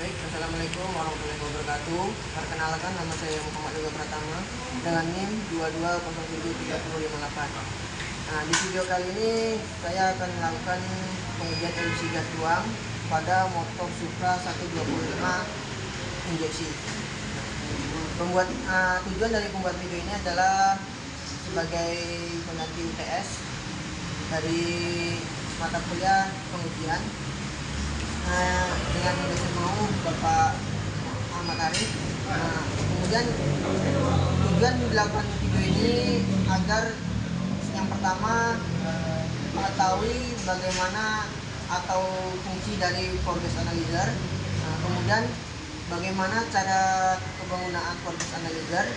Baik, Assalamualaikum warahmatullahi wabarakatuh. Perkenalkan, nama saya Muhammad Yoga Pratama dengan NIM 22073058. Nah, di video kali ini saya akan melakukan pengujian emisi gas buang pada motor Supra 125 injeksi. Tujuan dari pembuat video ini adalah sebagai pengganti UTS dari mata kuliah pengujian dengan dosen mau Bapak Ahmad Arif. Kemudian tujuan dilakukan video ini agar yang pertama mengetahui bagaimana atau fungsi dari progress analyzer, kemudian bagaimana cara penggunaan progress analyzer,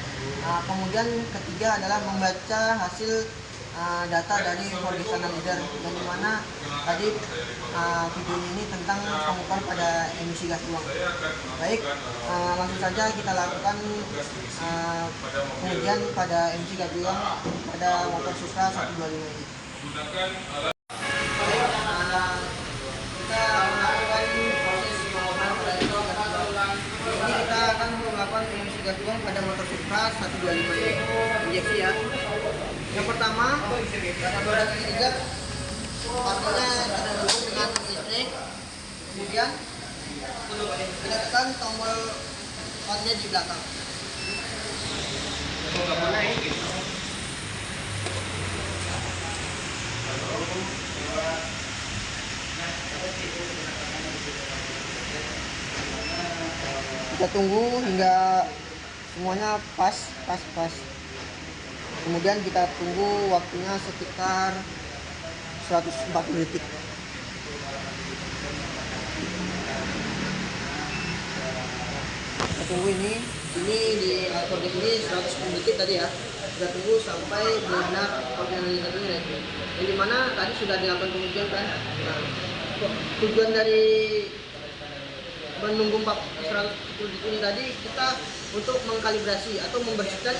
kemudian ketiga adalah membaca hasil data dari progress analyzer, yang dimana tadi video ini tentang pengukuran pada emisi gas buang. Baik, langsung saja kita lakukan pengujian pada emisi gas buang pada motor Supra 125 ini. Kita melakukan proses pengukuran pada emisi gas buang. Ini kita akan melakukan emisi gas buang pada motor Supra 125 ini. Injeksi ya. Yang pertama, pada roda ketiga partinya kita dukung dengan listrik. Kemudian kita tekan tombol on-nya di belakang. Kita tunggu hingga semuanya pas. Kemudian kita tunggu waktunya sekitar 140 detik. Kita tunggu ini di progress ini 110 detik tadi ya. Kita tunggu sampai benar-benar organisasi ini naik. Yang dimana tadi sudah dilakukan pengujian kan. Nah, tujuan dari menunggu 110 detik ini tadi kita untuk mengkalibrasi atau membersihkan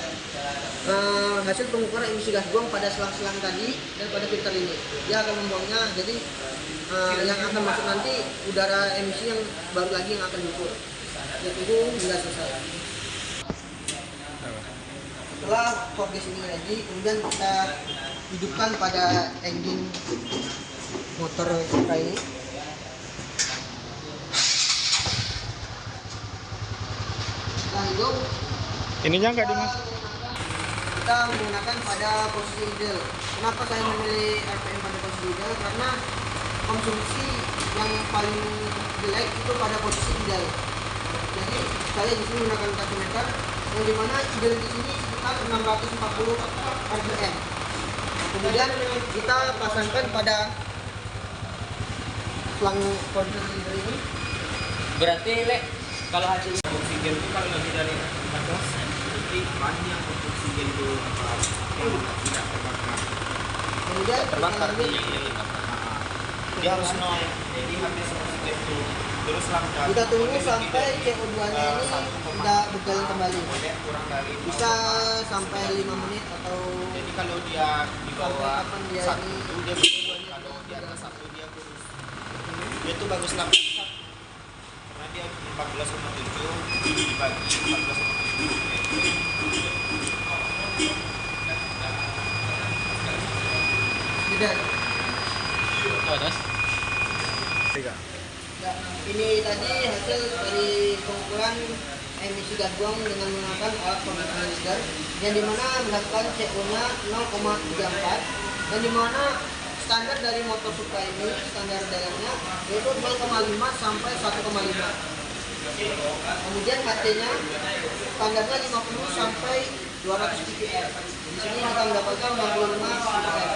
hasil pengukuran emisi gas buang pada selang-selang tadi dan pada filter ini. Dia akan membuangnya, jadi yang akan masuk nanti udara emisi yang baru lagi yang akan diukur. Kita tunggu hingga selesai. Setelah progress ini ready, kemudian kita hidupkan pada engine motor Supra ini. Hidup, ininya enggak dimas. Kita menggunakan pada posisi idle. Kenapa saya memilih RPM pada posisi idle? Karena konsumsi yang paling jelek itu pada posisi idle. Jadi saya di sini menggunakan tachymeter yang dimana idle di sini sekitar 640 RPM. Kemudian kita pasangkan pada selang kondenser ini. Berarti kalau hasil oksigen itu kalau lebih dari 14 berarti banyak oksigen itu tidak terbakar. Kemudian Terbakar yang dia harus nol. Jadi habis oksigen itu terus langsung. Kita tunggu sampai CO2-nya ini tidak berjalan kembali. Bisa sampai 5 menit atau. Jadi kalau dia di bawah kapan dia satu, ini kalau di atas satu dia kurus. Dia tuh bagus lah. Karena dia 14,7 dibagi 14,7. Tidak. Ya, ini tadi hasil dari pengukuran emisi gas buang dengan menggunakan alat progress analyzer, yang dimana mendapatkan CO-nya 0,34, dan dimana standar dari motor Supra ini, standar dalamnya yaitu 0,5 sampai 1,5. Kemudian HT-nya standarnya 50 sampai 200 ppm. Di sini kita mendapatkan 65 ppm.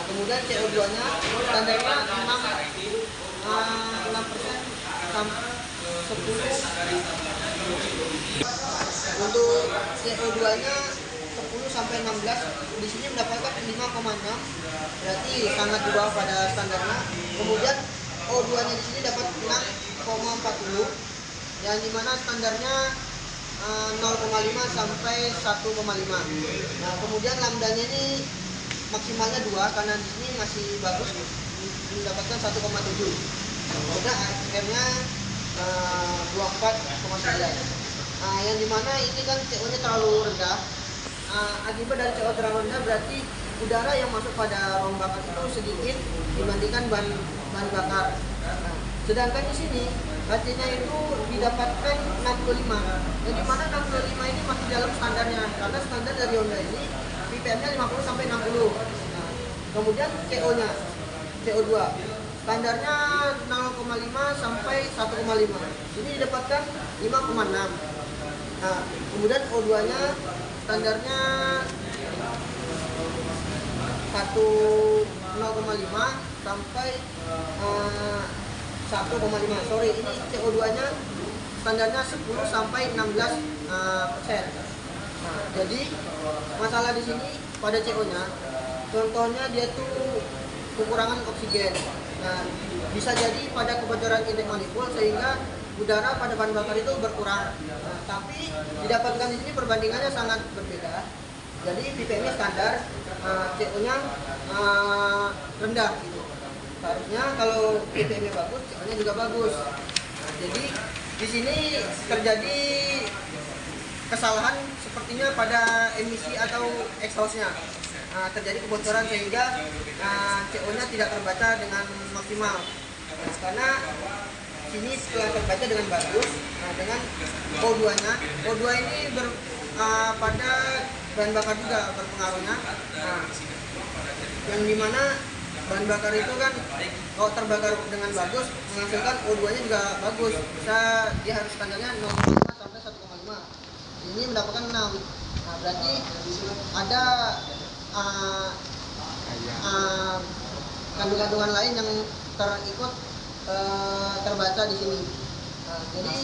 Kemudian CO2-nya standarnya 6% sampai 10. Untuk CO2-nya 10 sampai 16, di sini mendapatkan 5,6, berarti sangat di bawah pada standarnya. Kemudian O2-nya di sini dapat 6,40, yang dimana standarnya 0,5 sampai 1,5. Nah, kemudian lambdanya ini maksimalnya 2 karena di sini masih bagus, mendapatkan 1,7. Kemudian AFM-nya 24,9. Yang dimana ini kan CO-nya terlalu rendah. Akibat dari CO terlalu rendah berarti udara yang masuk pada ruang bakar itu sedikit dibandingkan bahan bakar. Sedangkan di sini HC-nya itu didapatkan 65. Yang dimana 65 ini masih dalam standarnya, karena standar dari Honda ini ppm-nya 50 sampai 60. Kemudian CO-nya, CO2 standarnya 0,5 sampai 1,5. Ini didapatkan 5,6. Kemudian O2-nya standarnya 0,5 sampai 1,5. Sorry, ini CO2-nya standarnya 10 sampai 16%. Jadi masalah di sini pada CO-nya, contohnya dia tuh kekurangan oksigen. Bisa jadi pada kebocoran intake manifold sehingga udara pada bahan bakar itu berkurang. Tapi didapatkan di sini perbandingannya sangat berbeda. Jadi ppm-nya standar, CO-nya rendah gitu. Seharusnya kalau ppm-nya bagus, CO-nya juga bagus. Jadi di sini terjadi kesalahan sepertinya pada emisi atau exhaust-nya. Terjadi kebocoran sehingga CO-nya tidak terbaca dengan maksimal. Karena sini setelah terbaca dengan bagus, dengan O2-nya, O2 ini pada bahan bakar juga berpengaruhnya. Yang dimana bahan bakar itu kan kalau terbakar dengan bagus menghasilkan O2-nya juga bagus. Dia harus standarnya 0,5 sampai 1,5. Ini mendapatkan 6. Berarti ada kandungan-kandungan lain yang terbaca di sini. Jadi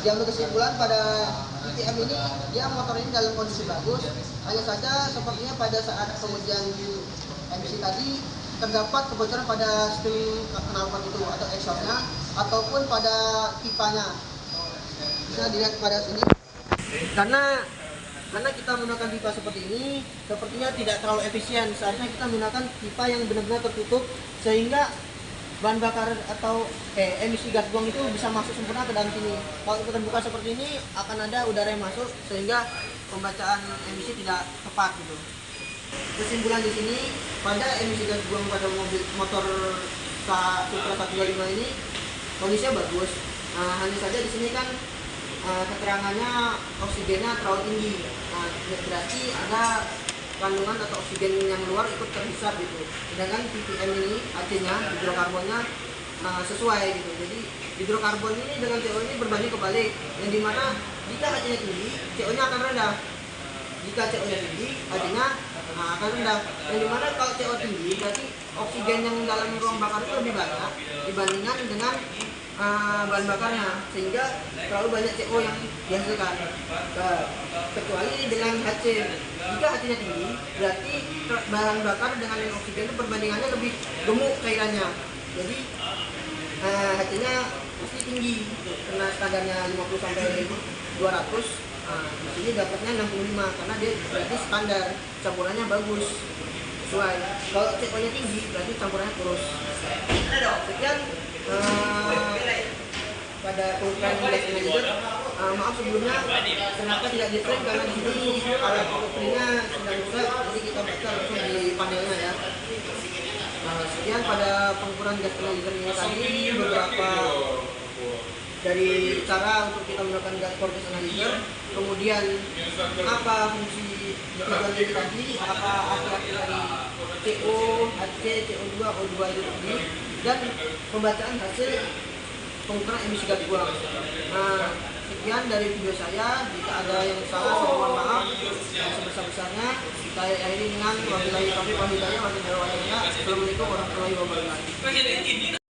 diambil kesimpulan pada VTM ini, dia motor ini dalam kondisi bagus. Hanya saja sepertinya pada saat pengujian emisi tadi terdapat kebocoran pada stem knalpot itu atau exhaustnya ataupun pada pipanya. Bisa dilihat pada sini. Karena kita menggunakan pipa seperti ini, sepertinya tidak terlalu efisien. Seharusnya kita menggunakan pipa yang benar-benar tertutup sehingga bahan bakar atau emisi gas buang itu bisa masuk sempurna ke dalam sini. Kalau kita terbuka seperti ini, akan ada udara yang masuk sehingga pembacaan emisi tidak tepat gitu. Kesimpulan di sini, pada emisi gas buang pada motor Supra 125 ini kondisinya bagus. Hanya saja di sini kan keterangannya oksigennya terlalu tinggi. Berarti ada kandungan atau oksigen yang luar ikut terhisap gitu. Sedangkan ppm ini HC-nya, hidrokarbonnya sesuai gitu. Jadi hidrokarbon ini dengan CO ini berbanding kebalik. Yang dimana jika HC-nya tinggi, CO-nya akan rendah. Jika CO-nya tinggi, HC-nya akan rendah. Yang dimana kalau CO tinggi, berarti oksigen yang dalam ruang bakar itu lebih banyak dibandingkan dengan bahan bakarnya, sehingga terlalu banyak CO yang dihasilkan. Kecuali dengan HC, jika HC-nya tinggi, berarti bahan bakar dengan oksigen itu perbandingannya lebih gemuk cairannya. Jadi HC-nya pasti tinggi, karena standarnya 50 sampai 200. Di sini dapatnya 65 karena dia berarti standar campurannya bagus sesuai. Kalau CO-nya tinggi, berarti campurannya kurus. Sekian pada pengukuran gas manager. Maaf sebelumnya kenapa tidak di frame, karena di sini alat pengukurnya sedang rusak, jadi kita baca langsung di panelnya ya. Sekian pada pengukuran gas manager ini tadi, beberapa dari cara untuk kita menggunakan gas gas analyzer, kemudian apa fungsi tujuan ini tadi, apa arti dari CO, HC, CO2, O2 itu tadi, dan pembacaan hasil pengukuran emisi gas buang. Sekian dari video saya. Jika ada yang salah, saya mohon maaf yang sebesar-besarnya. Saya akhiri dengan wabillahi taufiq wal hidayah. Assalamualaikum warahmatullahi wabarakatuh.